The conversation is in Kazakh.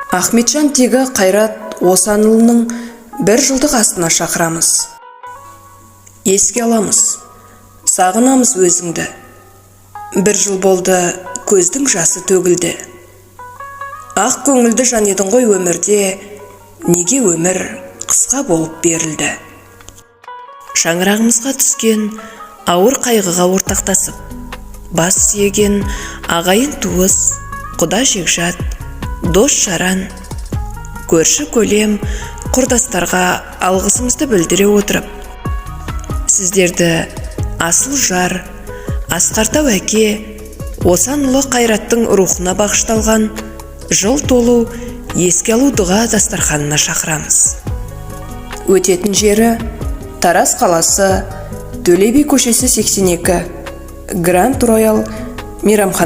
Ахметжан тегі Қайрат Осанұлының бір жылдық астына шақырамыз. Еске аламыз, сағынамыз өзіңді. Бір жыл болды, көздің жасы төгілді. Ақ көңілді жан едің ғой өмірде, неге өмір қысқа болып берілді. Шаңырағымызға түскен ауыр қайғыға ортақтасып, бас сүйеген ағайын туыс, құда жекжат, дос жаран, көрші көлем, құрдастарға алғысымызды білдіре отырып, сіздерді асыл жар, асқартау әке, Осанұлы Қайраттың рухына бағышталған жыл толу еске алу дұға дастарханына шақырамыз. Өтетін жері Тараз қаласы, Төле би көшесі 82, Гранд Роял мейрамхана.